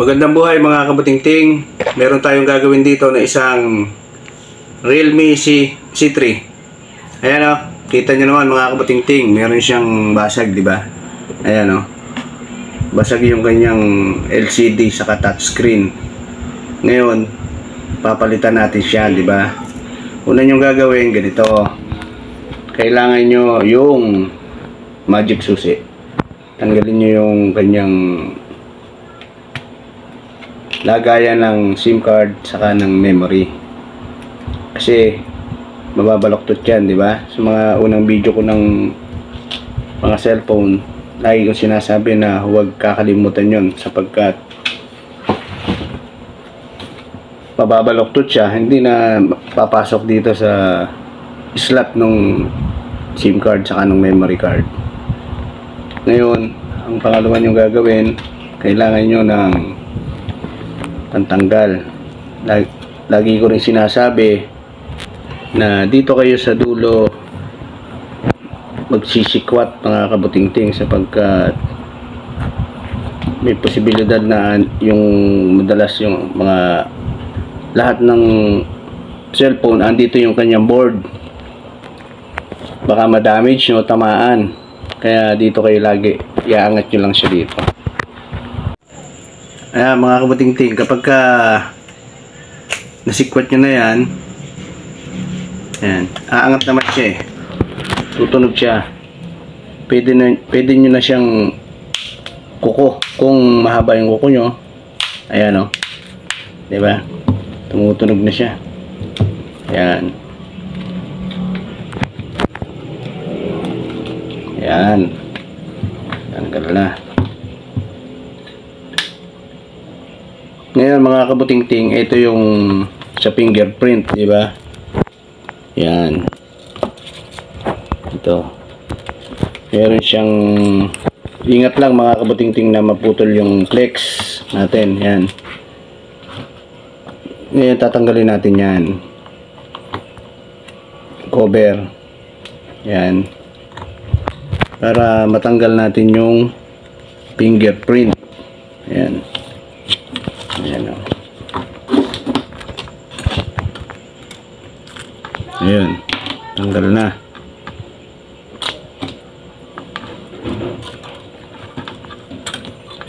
Magandang buhay mga kabutingting. Meron tayong gagawin dito na isang Realme C3. Ayan o, kita nyo naman mga kabutingting, meron siyang basag, di ba? Ayan o, basag yung kanyang LCD saka touchscreen. Ngayon, papalitan natin siya, di ba? Una nyo gagawin ganito. Kailangan nyo yung magic susi. Tanggalin nyo yung kanyang lagayan ng SIM card saka ng memory, kasi mababaloktot yan, di ba? Sa mga unang video ko ng mga cellphone, lagi kong sinasabi na huwag kakalimutan yon, sapagkat mababaloktot siya, hindi na papasok dito sa slot ng SIM card saka ng memory card. Ngayon, ang pangalawa nyo gagawin, kailangan nyo ng pantanggal. Lagi ko rin sinasabi na dito kayo sa dulo magsisikwat mga kabutingting, sapagkat may posibilidad na yung madalas yung mga lahat ng cellphone andito yung kanyang board, baka ma-damage o tamaan, kaya dito kayo lagi iaangat nyo lang siya dito. Ayan mga kabutingting, kapag ka nasikwat nyo na yan, ayan, aangat naman siya eh, tutunog siya. Pwede nyo na siyang kuko kung mahaba yung kuko nyo. Ayan o, diba, tumutunog na siya. Ayan, ayan, tanggal na. Ngayon mga kabutingting, ito yung sa fingerprint, di ba? Yan. Ito. Meron siyang, ingat lang mga kabutingting na maputol yung flex natin. Yan. Ngayon tatanggalin natin yan. Cover. Yan. Para matanggal natin yung fingerprint. Yan. Ayan o. Ayan, tanggal na.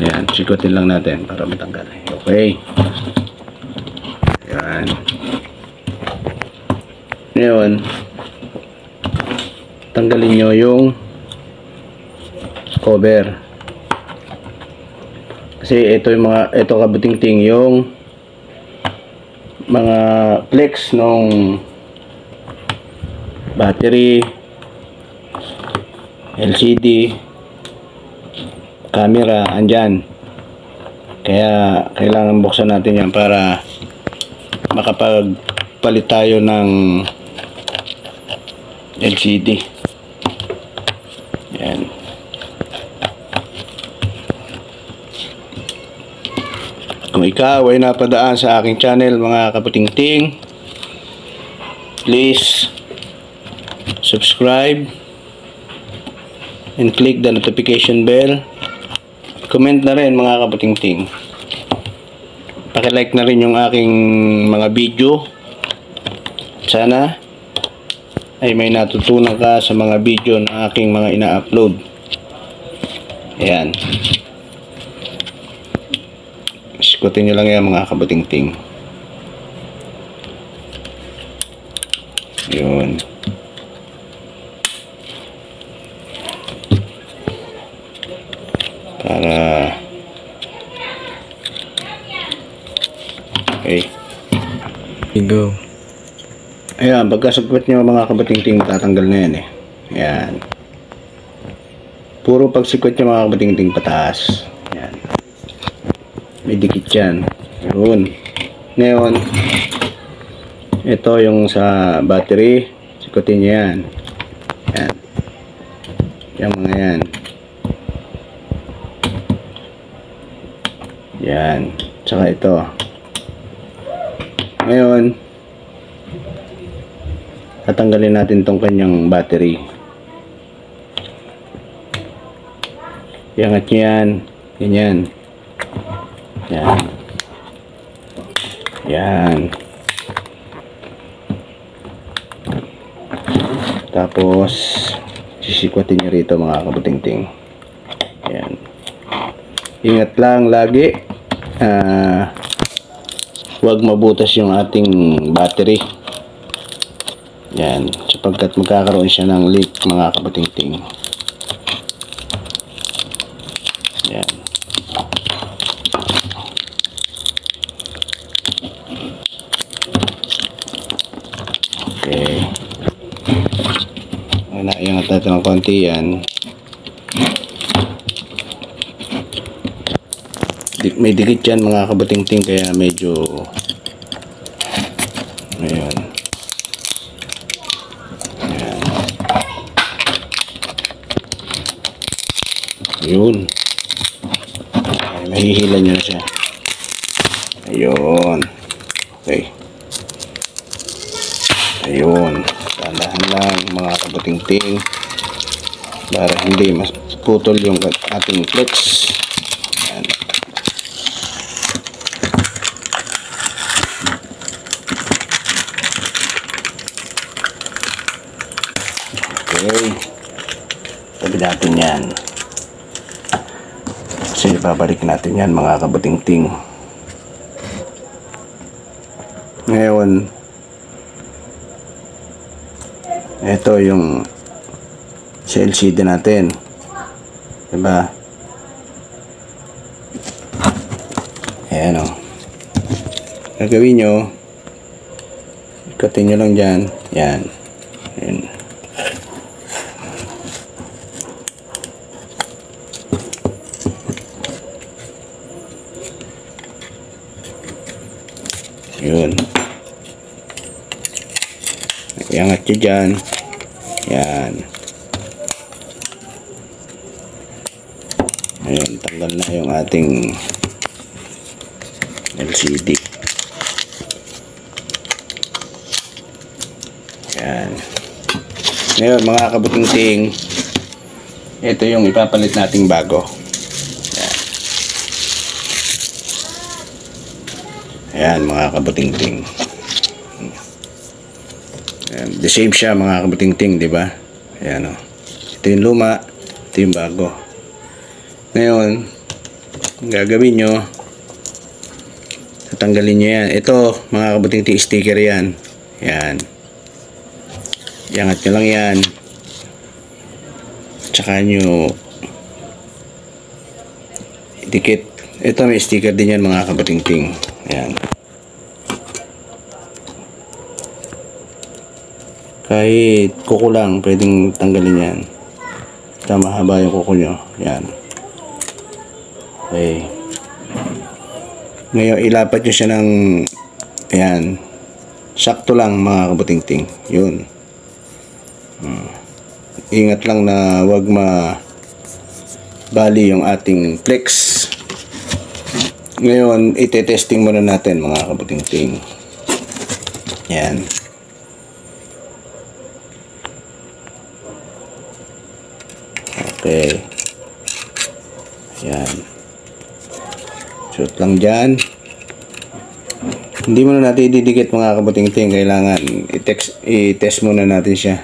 Ayan, sikutin lang natin para matanggal. Okay. Ayan. Ngayon, tanggalin nyo yung cover. Kasi ito yung mga, ito kabutingting yung mga flex nung battery, LCD, camera, andyan. Kaya kailangan buksan natin yan para makapagpalit tayo ng LCD. Yan. Kung ikaw ay napadaan sa aking channel mga kabutingting, please subscribe and click the notification bell. Comment na rin mga kabutingting. Paki-like na rin yung aking mga video. Sana ay may natutunan ka sa mga video na aking mga ina-upload. Ayan. Sikutin nyo lang yan mga kabutingting. Yun. Para okay. Go. Ayan, pagkasagpot nyo mga kabutingting, tatanggal na yan eh. Ayan. Puro pagsikot nyo mga kabutingting pataas. Ayan. May dikit yan. Yun. Ngayon, ito yung sa battery. Sikutin nyo yan. Yan. Yung mga yan. Yan. Tsaka ito. Ngayon, tatanggalin natin tong kanyang battery. Iangat nyo yan. Ganyan. Yan. Yan. Tapos sisikwatin nyo rito mga kabutingting. Yan. Ingat lang lagi. Huwag mabutas yung ating battery. Yan. Sapagkat magkakaroon siya ng leak mga kabutingting. Yan. Okay. Naiangat natin ng konti yan. May dikit yan mga kabutingting, kaya medyo ayan. Ayan. Ayun. Ay, mahihila nyo na siya. Ayun. Okay. Ayun. Dahan lang mga kabutingting para hindi mas putol yung ating flex. Ayan. Okay. Tabi natin yan. Kasi babalik natin yan mga kabutingting. Ngayon, ito yung sa LCD natin. Diba? Ayan o. Gagawin nyo, ikatin nyo lang dyan. Yan. Ayan. Yun. Iangat nyo dyan. Yan. Ayun, tanggal na yung ating LCD. Yan. Ngayon mga kabutingting, ito yung ipapalit nating bago. Yan. Ayan mga kabutingting. Ayan. The same siya mga kabutingting, di ba? Ayan o. Ito yung luma, ito yung bago. Ngayon, gagawin nyo, tatanggalin nyo yan. Ito mga kabutingting, sticker yan. Yan. Iangat nyo lang yan. Tsaka nyo idikit. Ito may sticker din yan mga kabutingting. Ayan. Kahit kuko lang, pwedeng tanggalin yan. Basta mahaba yung kuko nyo. Yan. Okay. Ngayon, ilapat nyo siya ng ayan. Sakto lang mga kabutingting. Yun. Ingat lang na wag bali yung ating flex. Ngayon, ite-testing muna natin mga kabutingting. Yan. Okay. Yan. Shoot lang dyan. Hindi muna natin ididikit mga kabutingting. Kailangan i-test muna natin siya.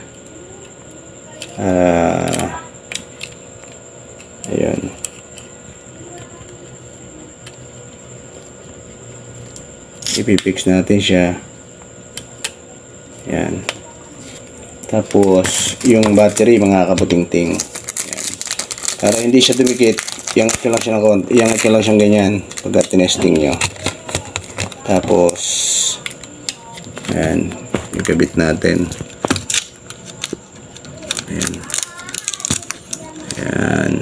Ayun. Ipipix natin siya. Yan. Tapos, yung battery mga kabutingting. Yan. Para hindi siya dumikit, iangat nyo lang siya ng konti. Iangat nyo lang siyang ganyan pagka tinesting nyo. Tapos, yan. Ikabit natin. Yan. Yan.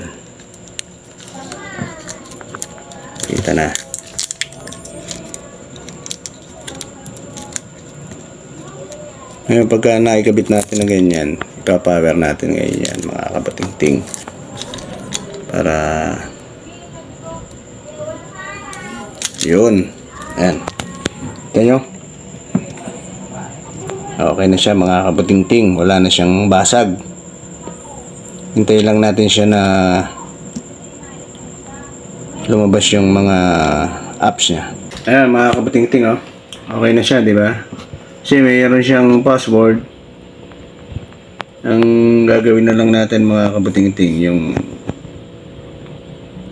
Kita na. Ngayon pagka naikabit natin na ganyan, ipapower natin ganyan mga kabutingting. Para yun. Ayan. Ito nyo. Okay na siya mga kabutingting. Wala na siyang basag. Hintayin lang natin siya na lumabas yung mga apps niya. Ayan mga kabuting-ting, oh. Okay na siya, di ba? Kasi mayroon siyang password. Ang gagawin na lang natin mga kabuting-ting, yung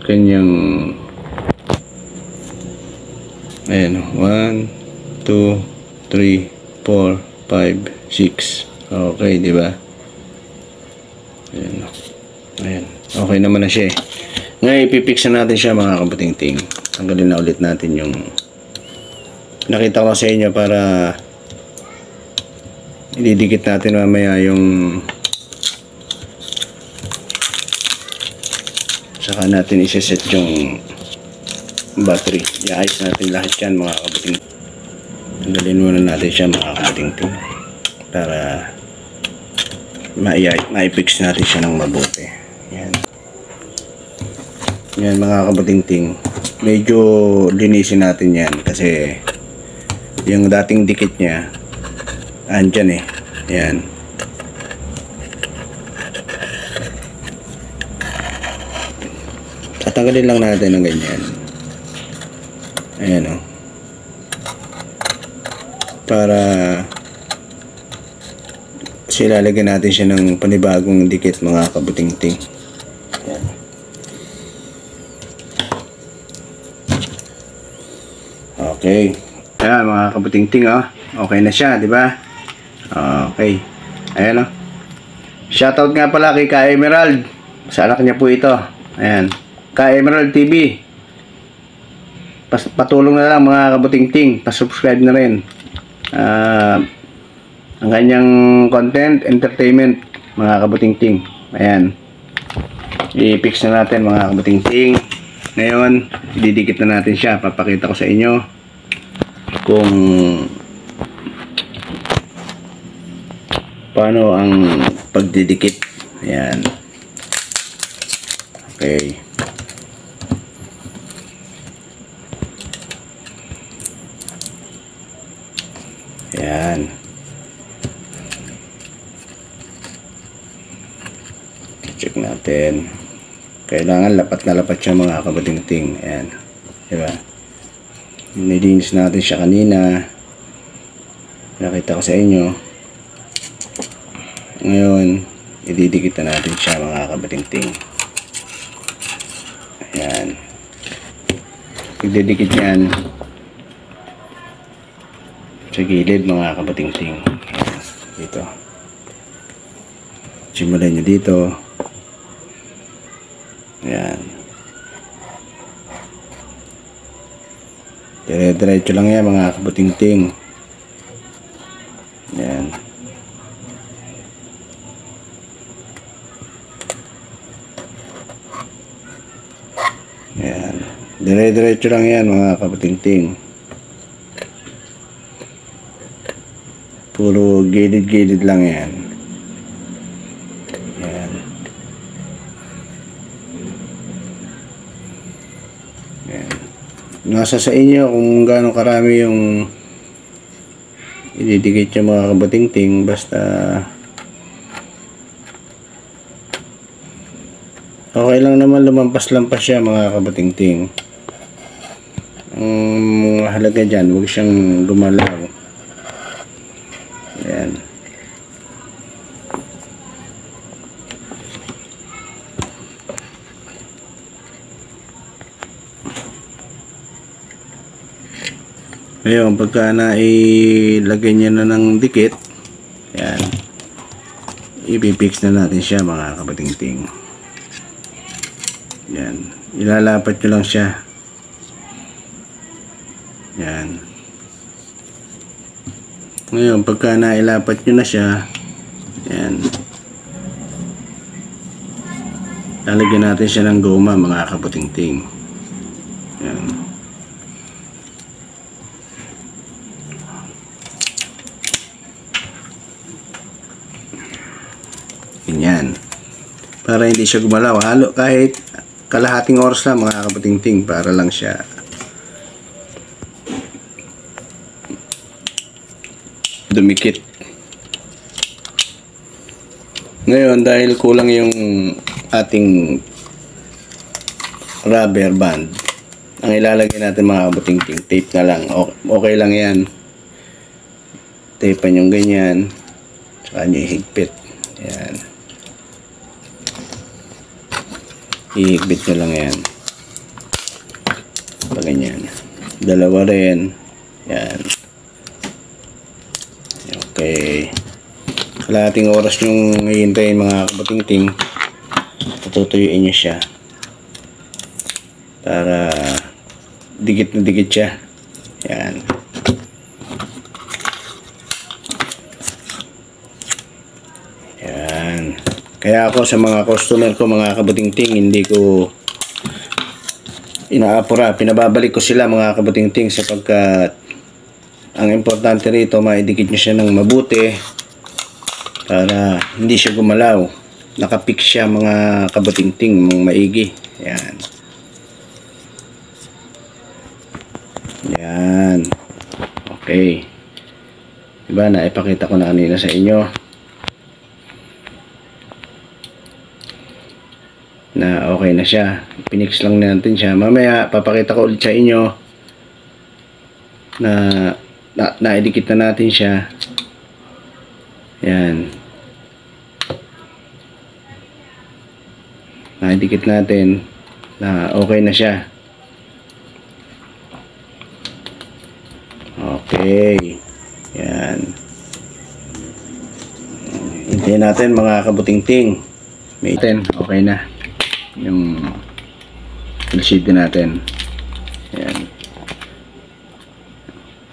kanyang ayan, 1, 2, 3, 4, 5, 6. Okay, di ba? Ayan. Ayan. Okay naman na siya eh. Ngayon, ipipix na natin siya mga kabuting-ting. Tanggalin na ulit natin yung nakita ko sa inyo para ididikit natin mamaya yung saka natin isa-set yung battery. I-ayos natin lahat yan mga kabuting. Tanggalin muna natin siya mga kabuting para ma-fix natin siya ng mabuti. Yan. Yan mga kabuting. Medyo linisin natin yan kasi yung dating dikit niya andyan eh. Yan. Tatanggalin lang natin ng ganyan. Ayan o. Para silalagyan natin siya ng panibagong dikit mga kabuting-ting. Ayan. Okay. Ayan mga kabuting-ting, oh. Okay na siya, di ba? Okay. Ayan, oh. Shoutout nga pala kay Ka Emerald. Sa anak niya po ito. Ayan. Ka Emerald TV. Patulong na lang mga kabuting-ting. Pa-subscribe na rin. Ang kanyang content, entertainment, mga kabuting-ting. Ayan. I-fix na natin mga kabuting-ting. Ngayon, ididikit na natin siya. Papakita ko sa inyo kung paano ang pagdidikit. Ayan. Okay. Ayan. Check natin. Kailangan lapat na lapat siya mga kabuting-ting. Ayan. Diba? Nilinis natin siya kanina. Nakita ko sa inyo. Ngayon, ididikit na natin siya mga kabuting-ting. Ayan. Ididikit yan sa gilid mga kabuting-ting. Dito. Simulan nyo dito. Ayan. Dire-diretso lang yan mga kabuting-ting. Ayan. Ayan. Dire-diretso lang yan mga kabuting-ting. Puro gilid-gilid lang yan. Ayan. Ayan. Nasa sa inyo kung gaano karami yung ididikit yung mga kabuting-ting. Basta okay lang naman lumampas-lampas siya mga kabuting-ting. Ang mahalaga dyan, huwag siyang gumalaw. Ayan. Ngayon, pagka nailagay niya na ng dikit, ayan, ipipix na natin siya mga kabuting-ting. Ayan. Ilalapat nyo lang siya. Ayan. Ngayon, pagka nailapat nyo na siya, ayan, lalagyan natin siya ng goma mga kabuting-ting. Ayan. Ganyan. Para hindi siya gumalaw. Halo kahit kalahating oras lang mga kabuting-ting para lang siya dumikit. Ngayon, dahil kulang yung ating rubber band, Ang ilalagay natin mga kabuting-ting, tape na lang. Okay lang yan. Tape yung ganyan. Saka nyo ihigpit. Yan. Ihigpit nyo lang yan. Pa ganyan. Dalawa rin. Yan. Okay. Kalahating oras yung hihintayin mga kabuting-ting. Tutuyuin nyo siya. Para dikit na dikit siya. Yan. Yan. Kaya ako sa mga customer ko mga kabuting-ting, hindi ko inaapura. Pinababalik ko sila mga kabuting-ting sapagkat ang importante rito maidikit nyo siya ng mabuti para hindi siya gumalaw. Nakapik siya mga kabuting-ting, mga maigi. Yan. Yan. Okay. Diba, naipakita ko na kanina sa inyo na okay na siya. Pinix lang natin siya. Mamaya papakita ko ulit sa inyo na naidikit na natin siya. Yan. Naidikit natin na okay na siya. Okay. Yan. Hintayin natin mga kabuting-ting. May 10. Okay na. Yung LCD natin. Yan.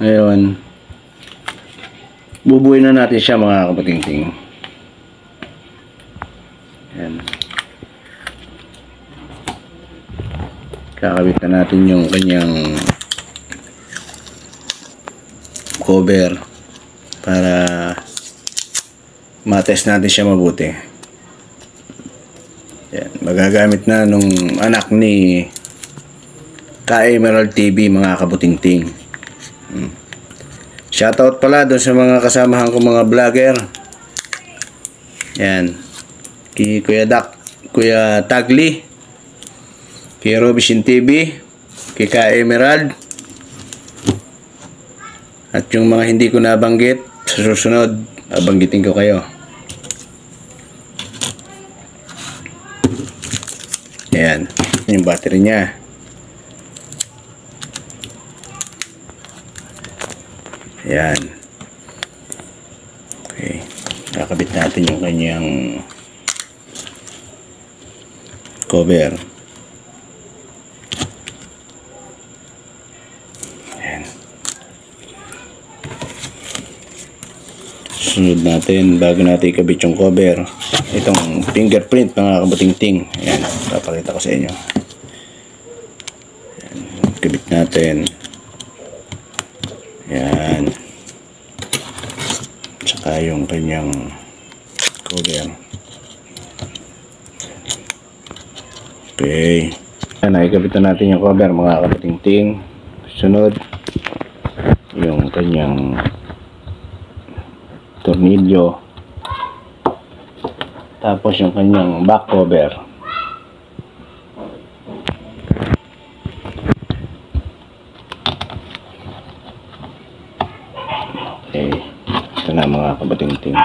Ngayon, bubuin na natin siya mga kabuting-ting. Yan. Kakabit na natin yung kanyang cover para matest natin siya mabuti. Yan. Magagamit na nung anak ni Ka-Emerald TV mga kabuting-ting. Shoutout pala doon sa mga kasamahan ko mga vlogger. Yan. Kay Kuya Tagli, kay Robinson TV, kay Ka-Emerald, at yung mga hindi ko nabanggit, sa susunod, abanggitin ko kayo. Ayan. Yung battery niya. Ayan. Okay. Kakabit natin yung kanyang cover. Sunod natin bago natin ikabit yung cover, itong fingerprint mga kabuting-ting. Ayan, papakita ko sa inyo. Ayan, ikabit natin. Ayan, tsaka yung kanyang cover. Okay. Ayan, nakikabit na natin yung cover mga kabuting-ting. Sunod yung kanyang tornilyo, tapos yung kanyang back cover. Okay, ito na mga kabuting-ting.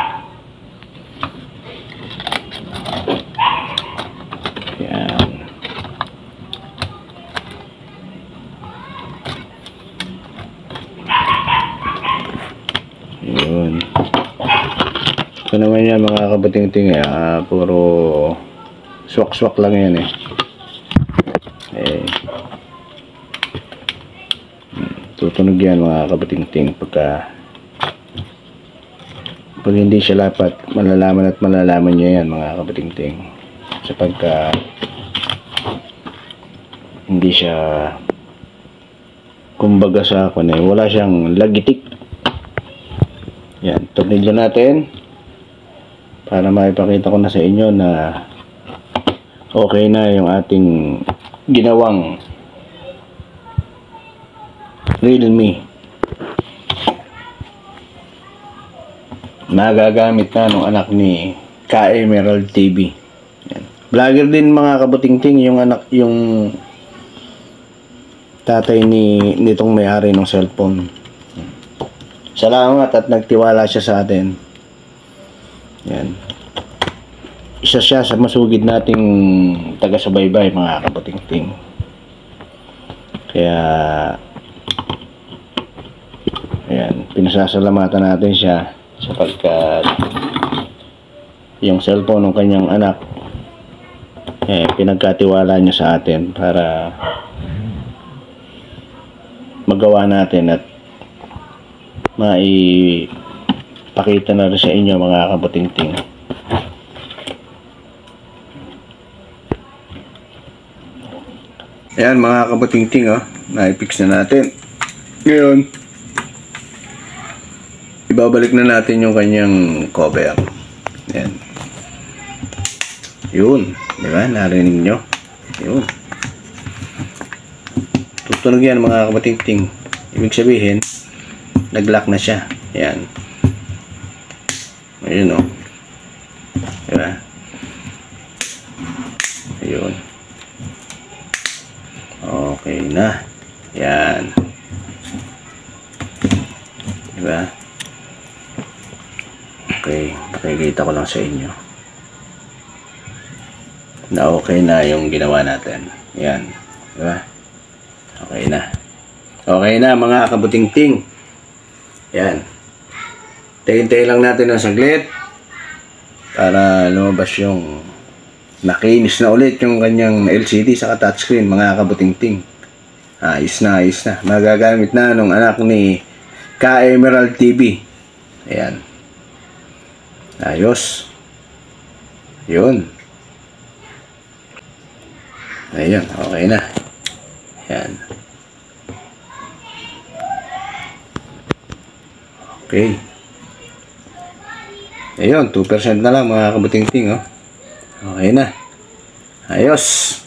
Yan. Yun. Ito naman yan mga kabuting-ting, puro swak-swak lang yan tutunog yan mga kabuting-ting pag hindi siya lapat. Malalaman at malalaman nyo yan mga kabuting-ting, sapagka hindi siya kumbaga sa wala siyang lagitik. Yan, tornilyo natin para maipakita ko na sa inyo na okay na yung ating ginawang Realme. Nagagamit na nung anak ni Ka-Emerald TV. Yan. Vlogger din mga kabuting-ting yung anak, yung tatay nitong may-ari ng cellphone. Salamat at nagtiwala siya sa atin. Yan. Isa siya sa masugid nating taga-subaybay, mga kabuting-ting. Kaya ayan, pinasasalamatan natin siya sapagkat yung cellphone ng kanyang anak pinagkatiwala niya sa atin para magawa natin at maipakita na rin sa inyo, mga kabuting-ting. Ayan, mga kabuting-ting, na-fix na natin. Ngayon, ibabalik na natin yung kanyang cover. Ayan. Yun, di ba? Narinig nyo? Yun. Tutunog yan, mga kabuting-ting. Ibig sabihin, nag-lock na siya. Ayan. Ayun, di ba? Ayun. Okay na. Ayan. Di ba? Okay, pakikita ko lang sa inyo na okay na yung ginawa natin. Yan, diba? Okay na. Okay na, mga kabuting-ting. Yan. Tayin-tayin lang natin ng saglit para lumabas yung nakinis na ulit yung kanyang LCD sa touchscreen, mga kabuting-ting. Ayos na, ayos na. Magagamit na nung anak ni Ka Emerald TV. Ayan. Ayos. Yun. Ayun, okay na. Ayan. Okay. Ayun, 2% na lang, mga kabuting-ting, Okay na. Ayos.